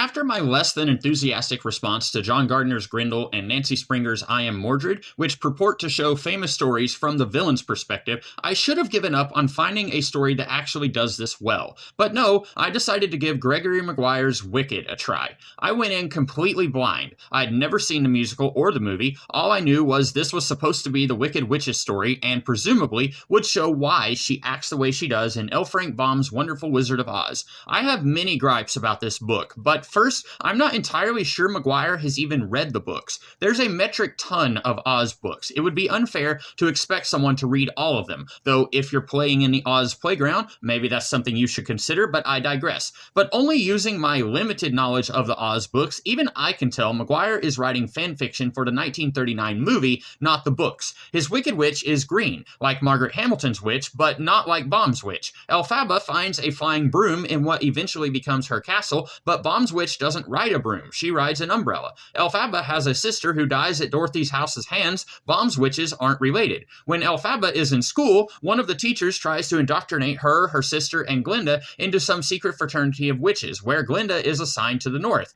After my less than enthusiastic response to John Gardner's Grendel and Nancy Springer's I Am Mordred, which purport to show famous stories from the villain's perspective, I should have given up on finding a story that actually does this well. But no, I decided to give Gregory Maguire's Wicked a try. I went in completely blind. I'd never seen the musical or the movie. All I knew was this was supposed to be the Wicked Witch's story and presumably would show why she acts the way she does in L. Frank Baum's Wonderful Wizard of Oz. I have many gripes about this book, but first, I'm not entirely sure Maguire has even read the books. There's a metric ton of Oz books. It would be unfair to expect someone to read all of them, though if you're playing in the Oz playground, maybe that's something you should consider, but I digress. But only using my limited knowledge of the Oz books, even I can tell Maguire is writing fan fiction for the 1939 movie, not the books. His Wicked Witch is green, like Margaret Hamilton's witch, but not like Baum's witch. Elphaba finds a flying broom in what eventually becomes her castle, but Baum's witch doesn't ride a broom, she rides an umbrella. Elphaba has a sister who dies at Dorothy's house's hands. Baum's witches aren't related. When Elphaba is in school, one of the teachers tries to indoctrinate her, her sister, and Glinda into some secret fraternity of witches, where Glinda is assigned to the north.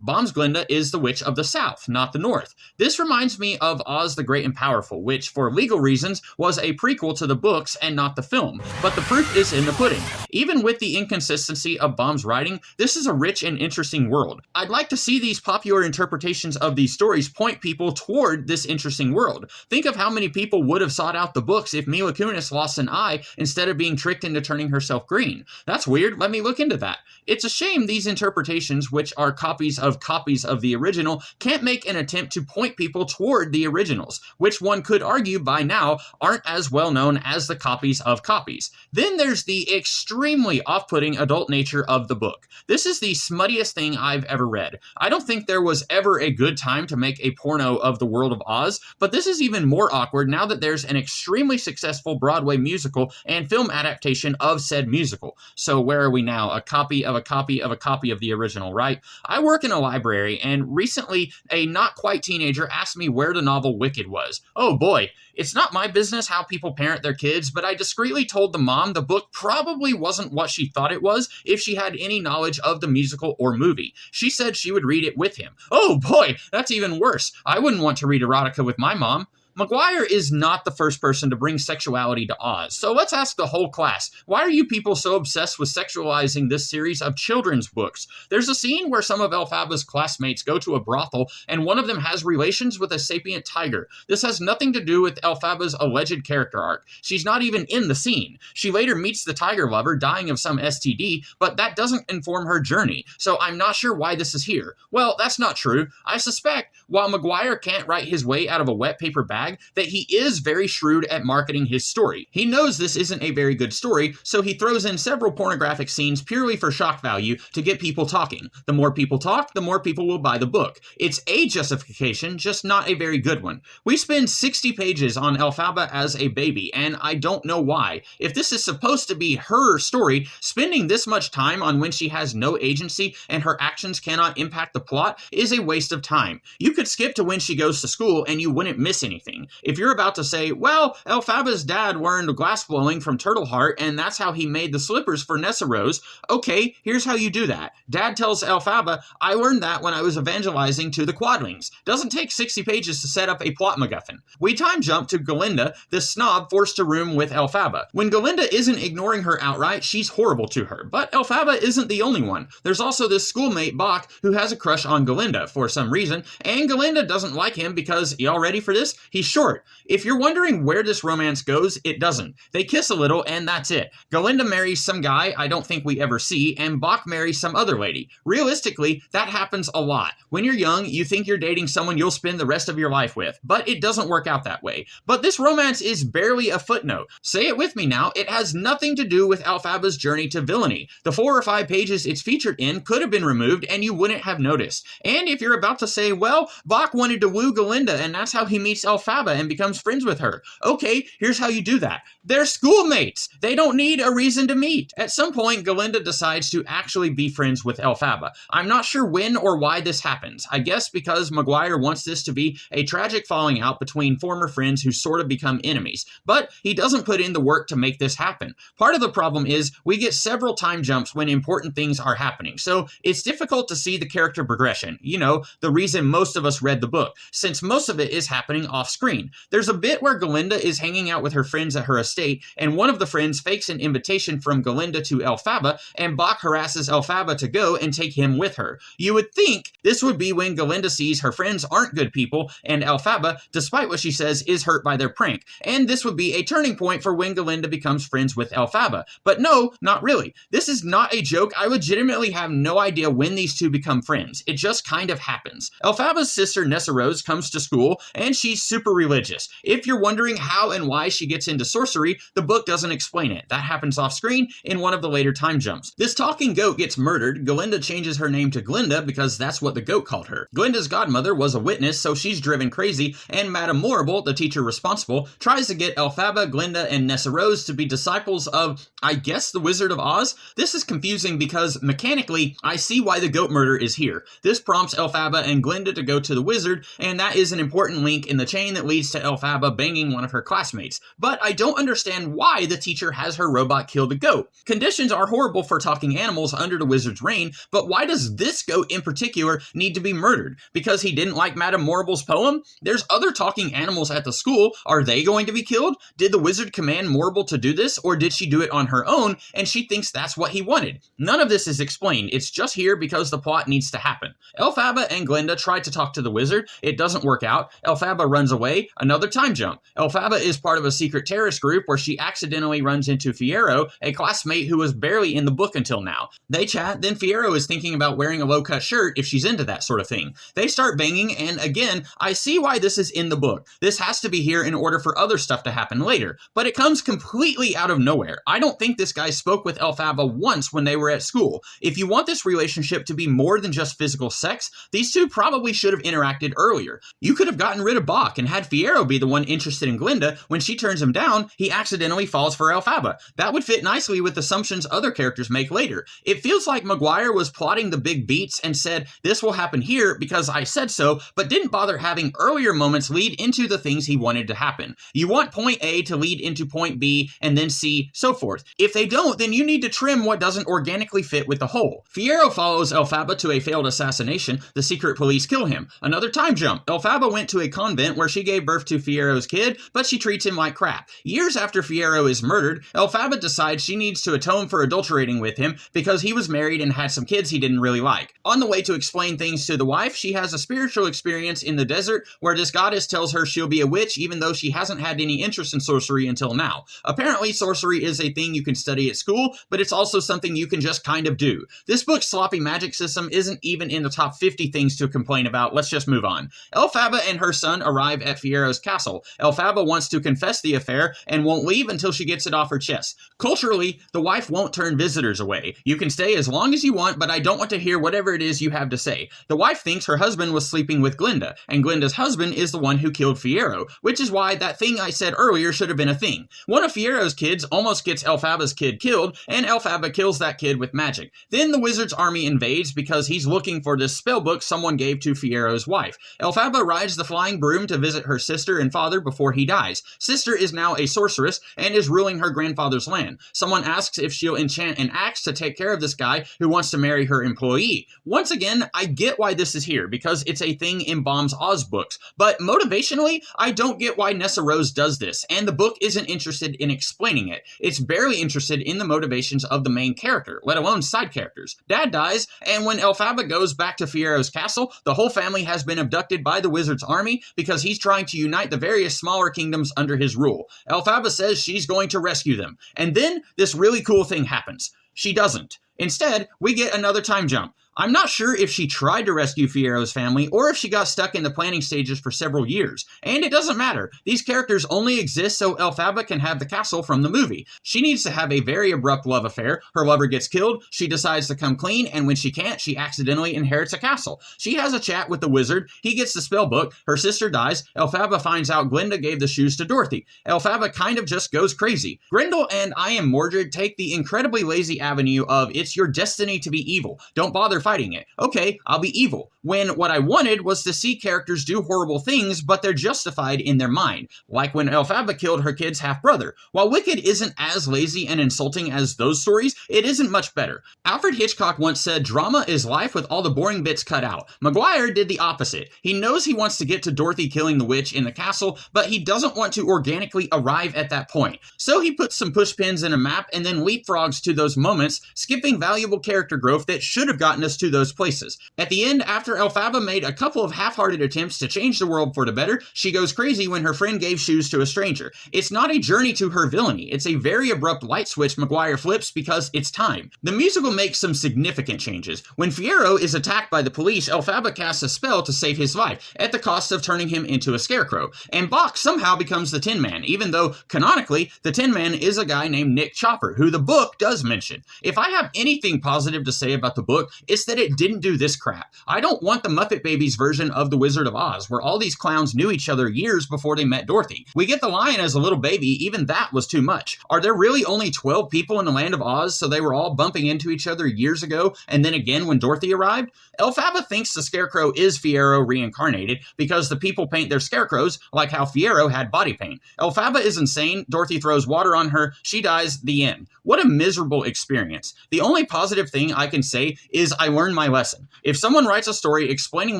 Baum's Glinda is the witch of the South, not the North. This reminds me of Oz the Great and Powerful, which, for legal reasons, was a prequel to the books and not the film. But the proof is in the pudding. Even with the inconsistency of Baum's writing, this is a rich and interesting world. I'd like to see these popular interpretations of these stories point people toward this interesting world. Think of how many people would have sought out the books if Mila Kunis lost an eye instead of being tricked into turning herself green. That's weird, let me look into that. It's a shame these interpretations, which are copies of the original, can't make an attempt to point people toward the originals, which one could argue by now aren't as well known as the copies of copies. Then there's the extremely off-putting adult nature of the book. This is the smuttiest thing I've ever read. I don't think there was ever a good time to make a porno of the world of Oz, but this is even more awkward now that there's an extremely successful Broadway musical and film adaptation of said musical. So where are we now? A copy of a copy of a copy of the original, right? I work in a library, and recently a not-quite teenager asked me where the novel Wicked was. Oh boy, it's not my business how people parent their kids, but I discreetly told the mom the book probably wasn't what she thought it was if she had any knowledge of the musical or movie. She said she would read it with him. Oh boy, that's even worse. I wouldn't want to read erotica with my mom. Maguire is not the first person to bring sexuality to Oz, so let's ask the whole class, why are you people so obsessed with sexualizing this series of children's books? There's a scene where some of Elphaba's classmates go to a brothel, and one of them has relations with a sapient tiger. This has nothing to do with Elphaba's alleged character arc. She's not even in the scene. She later meets the tiger lover, dying of some STD, but that doesn't inform her journey, so I'm not sure why this is here. Well, that's not true. I suspect, while Maguire can't write his way out of a wet paper bag, that he is very shrewd at marketing his story. He knows this isn't a very good story, so he throws in several pornographic scenes purely for shock value to get people talking. The more people talk, the more people will buy the book. It's a justification, just not a very good one. We spend 60 pages on Elphaba as a baby, and I don't know why. If this is supposed to be her story, spending this much time on when she has no agency and her actions cannot impact the plot is a waste of time. You could skip to when she goes to school and you wouldn't miss anything. If you're about to say, well, Elphaba's dad learned glass blowing from Turtle Heart, and that's how he made the slippers for Nessa Rose, okay, here's how you do that. Dad tells Elphaba, I learned that when I was evangelizing to the Quadlings. Doesn't take 60 pages to set up a plot MacGuffin. We time jump to Galinda, the snob forced to room with Elphaba. When Galinda isn't ignoring her outright, she's horrible to her. But Elphaba isn't the only one. There's also this schoolmate, Bach, who has a crush on Galinda for some reason, and Galinda doesn't like him because, y'all ready for this? He's short. If you're wondering where this romance goes, it doesn't. They kiss a little and that's it. Galinda marries some guy I don't think we ever see, and Bach marries some other lady. Realistically, that happens a lot. When you're young, you think you're dating someone you'll spend the rest of your life with, but it doesn't work out that way. But this romance is barely a footnote. Say it with me now, it has nothing to do with Elphaba's journey to villainy. The 4 or 5 pages it's featured in could have been removed and you wouldn't have noticed. And if you're about to say, well, Bach wanted to woo Galinda and that's how he meets Elphaba, Elphaba and becomes friends with her. Okay, here's how you do that. They're schoolmates. They don't need a reason to meet. At some point, Galinda decides to actually be friends with Elphaba. I'm not sure when or why this happens. I guess because Maguire wants this to be a tragic falling out between former friends who sort of become enemies. But he doesn't put in the work to make this happen. Part of the problem is we get several time jumps when important things are happening. So it's difficult to see the character progression. You know, the reason most of us read the book, since most of it is happening off screen. There's a bit where Galinda is hanging out with her friends at her estate, and one of the friends fakes an invitation from Galinda to Elphaba, and Bach harasses Elphaba to go and take him with her. You would think this would be when Galinda sees her friends aren't good people, and Elphaba, despite what she says, is hurt by their prank. And this would be a turning point for when Galinda becomes friends with Elphaba. But no, not really. This is not a joke. I legitimately have no idea when these two become friends. It just kind of happens. Elphaba's sister Nessa Rose comes to school, and she's super religious. If you're wondering how and why she gets into sorcery, the book doesn't explain it. That happens off screen in one of the later time jumps. This talking goat gets murdered. Galinda changes her name to Glinda because that's what the goat called her. Glinda's godmother was a witness, so she's driven crazy, and Madame Morrible, the teacher responsible, tries to get Elphaba, Glinda, and Nessa Rose to be disciples of, I guess, the Wizard of Oz? This is confusing because, mechanically, I see why the goat murder is here. This prompts Elphaba and Glinda to go to the wizard, and that is an important link in the chain that leads to Elphaba banging one of her classmates. But I don't understand why the teacher has her robot kill the goat. Conditions are horrible for talking animals under the wizard's reign, but why does this goat in particular need to be murdered? Because he didn't like Madame Morrible's poem? There's other talking animals at the school. Are they going to be killed? Did the wizard command Morrible to do this, or did she do it on her own, and she thinks that's what he wanted? None of this is explained. It's just here because the plot needs to happen. Elphaba and Glinda try to talk to the wizard. It doesn't work out. Elphaba runs away. Another time jump. Elphaba is part of a secret terrorist group where she accidentally runs into Fiyero, a classmate who was barely in the book until now. They chat, then Fiyero is thinking about wearing a low-cut shirt if she's into that sort of thing. They start banging, and again, I see why this is in the book. This has to be here in order for other stuff to happen later, but it comes completely out of nowhere. I don't think this guy spoke with Elphaba once when they were at school. If you want this relationship to be more than just physical sex, these two probably should have interacted earlier. You could have gotten rid of Bach and had Fiyero be the one interested in Glinda. When she turns him down, he accidentally falls for Elphaba. That would fit nicely with assumptions other characters make later. It feels like Maguire was plotting the big beats and said, this will happen here because I said so, but didn't bother having earlier moments lead into the things he wanted to happen. You want point A to lead into point B and then C, so forth. If they don't, then you need to trim what doesn't organically fit with the whole. Fiyero follows Elphaba to a failed assassination. The secret police kill him. Another time jump. Elphaba went to a convent where she gave birth to Fiero's kid, but she treats him like crap. Years after Fiyero is murdered, Elphaba decides she needs to atone for adulterating with him because he was married and had some kids he didn't really like. On the way to explain things to the wife, she has a spiritual experience in the desert where this goddess tells her she'll be a witch even though she hasn't had any interest in sorcery until now. Apparently, sorcery is a thing you can study at school, but it's also something you can just kind of do. This book's sloppy magic system isn't even in the top 50 things to complain about. Let's just move on. Elphaba and her son arrive at Fiero's castle. Elphaba wants to confess the affair and won't leave until she gets it off her chest. Culturally, the wife won't turn visitors away. You can stay as long as you want, but I don't want to hear whatever it is you have to say. The wife thinks her husband was sleeping with Glinda, and Glinda's husband is the one who killed Fiyero, which is why that thing I said earlier should have been a thing. One of Fiero's kids almost gets Elphaba's kid killed, and Elphaba kills that kid with magic. Then the wizard's army invades because he's looking for this spellbook someone gave to Fiero's wife. Elphaba rides the flying broom to visit her sister and father before he dies. Sister is now a sorceress and is ruling her grandfather's land. Someone asks if she'll enchant an axe to take care of this guy who wants to marry her employee. Once again, I get why this is here, because it's a thing in Baum's Oz books. But motivationally, I don't get why Nessa Rose does this, and the book isn't interested in explaining it. It's barely interested in the motivations of the main character, let alone side characters. Dad dies, and when Elphaba goes back to Fiero's castle, the whole family has been abducted by the wizard's army because he's trying to unite the various smaller kingdoms under his rule. Elphaba says she's going to rescue them. And then this really cool thing happens. She doesn't. Instead, we get another time jump. I'm not sure if she tried to rescue Fiero's family or if she got stuck in the planning stages for several years. And it doesn't matter. These characters only exist so Elphaba can have the castle from the movie. She needs to have a very abrupt love affair. Her lover gets killed, she decides to come clean, and when she can't, she accidentally inherits a castle. She has a chat with the wizard, he gets the spell book, her sister dies, Elphaba finds out Glinda gave the shoes to Dorothy. Elphaba kind of just goes crazy. Grendel and I Am Mordred take the incredibly lazy avenue of it's your destiny to be evil. Don't bother fighting it. Okay, I'll be evil. When what I wanted was to see characters do horrible things, but they're justified in their mind. Like when Elphaba killed her kid's half-brother. While Wicked isn't as lazy and insulting as those stories, it isn't much better. Alfred Hitchcock once said, drama is life with all the boring bits cut out. Maguire did the opposite. He knows he wants to get to Dorothy killing the witch in the castle, but he doesn't want to organically arrive at that point. So he puts some pushpins in a map and then leapfrogs to those moments, skipping valuable character growth that should have gotten us to those places. At the end, after Elphaba made a couple of half-hearted attempts to change the world for the better, she goes crazy when her friend gave shoes to a stranger. It's not a journey to her villainy, it's a very abrupt light switch Maguire flips because it's time. The musical makes some significant changes. When Fiero is attacked by the police, Elphaba casts a spell to save his life, at the cost of turning him into a scarecrow. And Bach somehow becomes the Tin Man, even though, canonically, the Tin Man is a guy named Nick Chopper, who the book does mention. If I have anything positive to say about the book, it's that it didn't do this crap. I don't want the Muppet Babies version of The Wizard of Oz, where all these clowns knew each other years before they met Dorothy. We get the lion as a little baby, even that was too much. Are there really only 12 people in the land of Oz, so they were all bumping into each other years ago, and then again when Dorothy arrived? Elphaba thinks the Scarecrow is Fiero reincarnated, because the people paint their scarecrows like how Fiero had body paint. Elphaba is insane, Dorothy throws water on her, she dies, the end. What a miserable experience. The only positive thing I can say is I learned my lesson. If someone writes a story explaining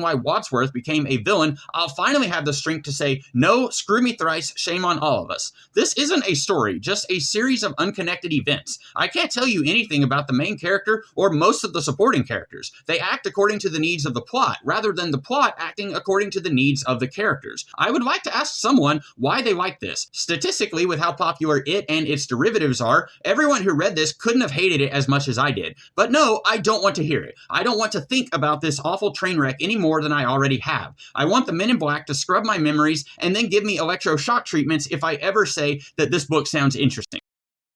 why Wadsworth became a villain, I'll finally have the strength to say, no, screw me thrice, shame on all of us. This isn't a story, just a series of unconnected events. I can't tell you anything about the main character or most of the supporting characters. They act according to the needs of the plot, rather than the plot acting according to the needs of the characters. I would like to ask someone why they like this. Statistically, with how popular it and its derivatives are, everyone who read this couldn't have hated it as much as I did. But no, I don't want to hear it. I don't want to think about this awful train wreck any more than I already have. I want the Men in Black to scrub my memories and then give me electroshock treatments if I ever say that this book sounds interesting.